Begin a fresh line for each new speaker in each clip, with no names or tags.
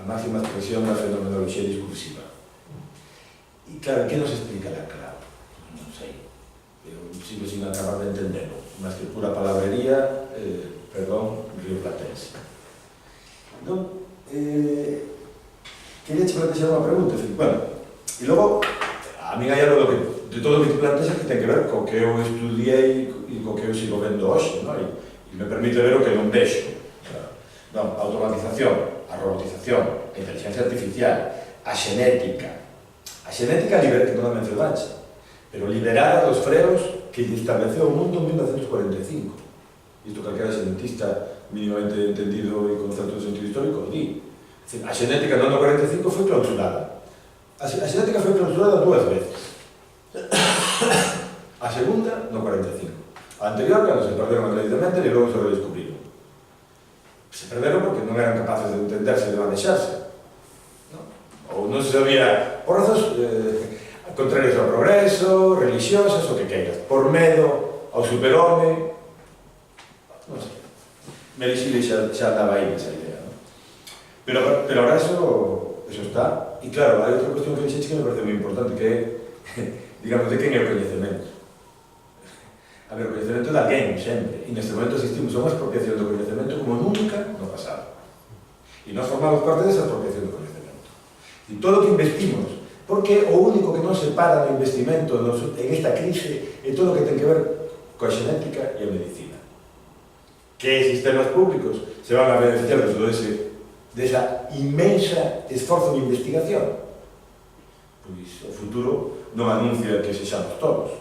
máxima expresión da fenomenoloxía discursiva. E claro, que nos explica la clave? Non sei. Eu sigo sin acabar de entenderlo. Más que pura palabrería, perdón, rioplatense. Non? Quería che plantexar unha pregunta. Bueno, e logo, a mí hai algo de todo o que te plantexas que ten que ver co que eu estudiei e co que eu sigo vendo hoxe, non? E me permite ver o que non vexo. Non, a automatización, a robotización, a inteligencia artificial, a xenética. A xenética libera, que non a mencionaxe, pero liberada dos freos que estableceu o mundo en 1945. Isto calquera xenetista mínimamente entendido e con certo sentido histórico di. A xenética no ano 45 foi clausurada. A xenética foi clausurada 2 veces. A segunda no 45. A anterior, cando se perderon acreditamente, e logo se redescubriron. Se perderon porque non eran capaces de entenderse e de manexarse. Ou non se sabía, por razóns contrarios ao progreso, religiosas, o que queiras, por medo ao superhome, non sei. Melixile xa andaba aí nesa idea, non? Pero ahora eso está. E claro, hai outra cuestión que dixeche que me parece moi importante, que é, digamos, de quen é o coñecemento. A ver, o coñecemento de alguén, sempre. E neste momento asistimos a unha expropiación do coñecemento como nunca no pasado. E nós formamos parte desa expropiación do coñecemento. E todo o que investimos, porque o único que non se para no investimento en esta crise é todo o que ten que ver coa xenética e a medicina. Que sistemas públicos se van a beneficiar de todo desa inmensa esforzo de investigación? Pois o futuro non anuncia que sexamos todos.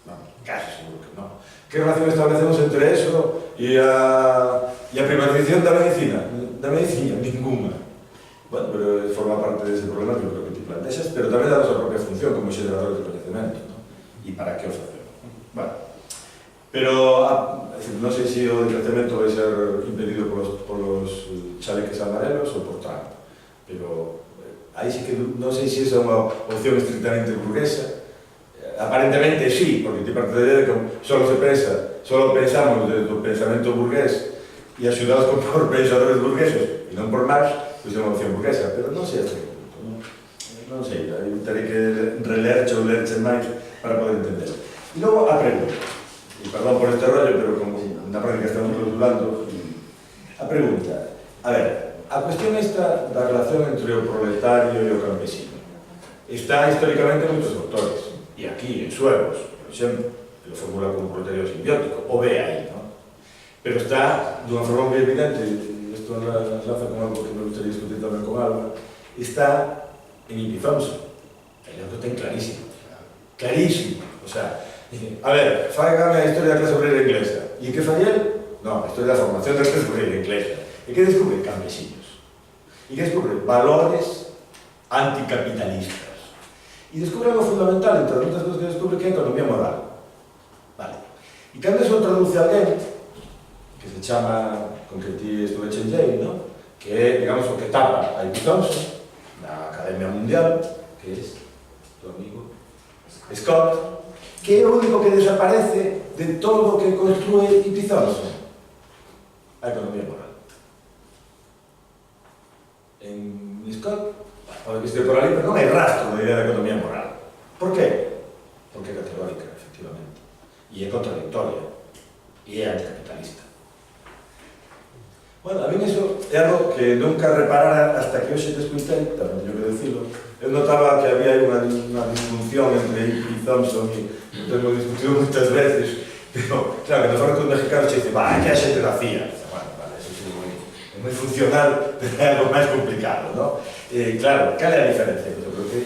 Non, casi seguro que non. Que relación establecemos entre eso e a privatización da medicina? Da medicina, ninguna. Bueno, pero forma parte dese problema que eu creo que te plantexas, pero tamén da nosa propia función como xeneradores de conhecimento, non? E para que os facemos? Bueno, pero non sei se o decrecemento vai ser impedido polos chaleques amarelos ou por Trump, pero aí sí que non sei se esa é unha opción estrictamente burguesa. Aparentemente sí, porque te parte de que solo pensamos desde o pensamento burgués e axudados por pensadores burgueses e non por Marx, pois é unha opción burguesa, pero non sei hasta que punto, non sei, terei que relerche ou lerche máis para poder entender. E logo a pregunta, e perdón por este rollo, pero como na práctica estamos clausurando, a pregunta, a ver, a cuestión esta da relación entre o proletario e o campesino está históricamente en moitos autores, e aquí, en Suevos, por exemplo, que lo formula como proletario simbiótico, o ve aí, non? Pero está, dunha forma moi evidente, isto enlaza con algo que me gustaría discutir tamén con Alba, está en E.P. Thompson. Ele o ten clarísimo. Clarísimo. O sea, a ver, fáigame a historia da clase obrera inglesa. E que fai el? Non, a historia da formación da clase obrera inglesa. E que descubre? Campesinos. E que descubre? Valores anticapitalistas. E descubre algo fundamental, entre outras cousas que descubre, que é a economía moral. Vale. E cando eso traduce a alguén, que se chama, con que ti estuveche en Yale, ¿no? Que é, digamos, o que tapa a E.P. Thompson, na Academia Mundial, que é tu amigo Scott, que é o único que desaparece de todo o que construe E.P. Thompson, a economía moral. En Scott, pode que este por ali, pero non hai rastro da idea de economía moral. Por qué? Porque é categórica, efectivamente, e é contradictoria, e é anticapitalista. Bueno, a mí eso é algo que nunca reparara hasta que hoxe te escuitei, tamén teño que decirlo. Eu notaba que había unha disfunción entre E.P. Thompson e entón hemos discutido moitas veces, pero claro, que nos fala con os mexicanos che dice, vai, que a xente da CIA. Bueno, vale, eso sí é moi funcional, pero é algo máis complicado, non? Claro, cal é a diferencia? Eu creo que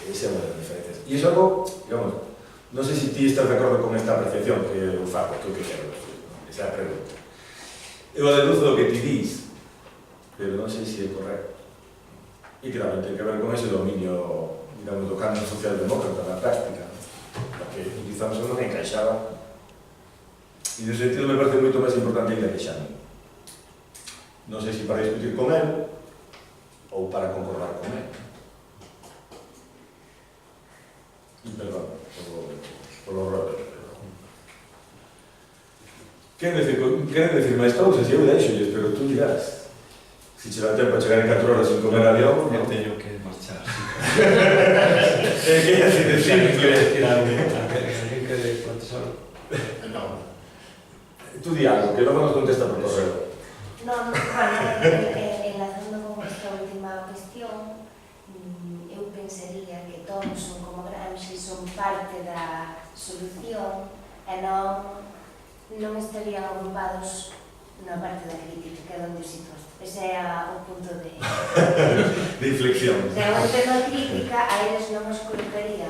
esa é unha das diferencias. E iso algo, digamos, non sei se ti estás de acordo con esta apreciación que eu fago, que eu que quero, esa é a pregunta. Eu deduzo do que ti dis, pero non sei se é correcto. E que tamén ten que ver con ese dominio, digamos, do canon socialdemócrata na práctica, porque utilizamos non encaixaba, e nesse sentido me parece moito máis importante ainda que xa non. Non sei se para discutir con él ou para concordar con él. E perdón, polo rollo. Queren decir máis cousas e eu deixolles, pero tú dirás. Si che dá tempo a chegar en 4 horas sin comer avión,
Eu
non.
teño que marchar.
Que así de
Alguén quere
simple.
decir algo? Alguén quere contestar?
No,
Tú di algo, que logo nos contesta por correo.
Non, bueno, enlazando con esta última cuestión, eu pensaría que Thomson como Gramsci son parte da solución e non estarían agrupados na parte da crítica, que é onde os situas. Ese é o punto de
inflexión.
Se é un tema crítica, a eles non os colocaría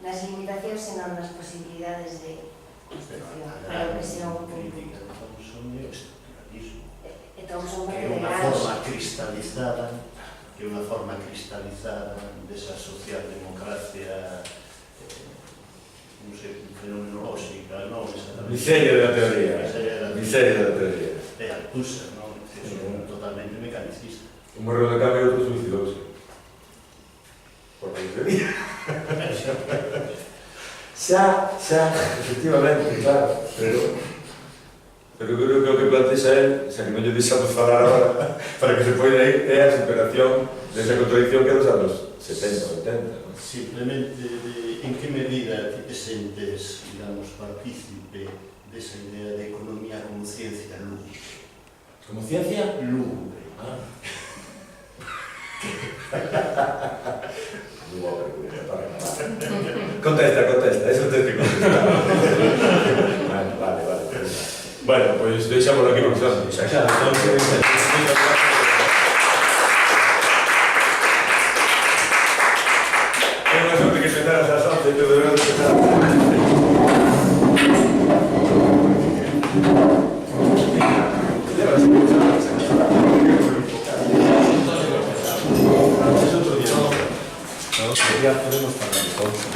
nas limitacións, senón nas posibilidades de construcción, para que sea un punto.
crítica de Thomson é o estructuralismo,
E Thomson
que é
vai de
unha
Gramsci.
forma cristalizada desa socialdemocracia non sei, fenomenolóxica, non exactamente.
Miseria da teoría.
Miseria
Miseria da teoría.
de Althusser, non? Que son totalmente mecanicista.
Un morreu de cambio e outro suicidouse. Por la miseria. Xa, efectivamente, claro, pero creo que o que plantexa él, xa que non lle deixamos falar agora, para que se poida ir, é a superación desa contradicción que é dos anos 70, 80. ¿No?
Simplemente, en que medida ti te sentes, digamos, partícipe desa idea de economía como ciencia lúgubre?
Como ciencia?
Lúgubre.
Contesta, eso tens que contestar. Vale. Bueno, pois deixámoslo aquí porque son.
Claro,
É unha sorte que se das as 11 e te deberán empezar.
ya podemos parar entonces.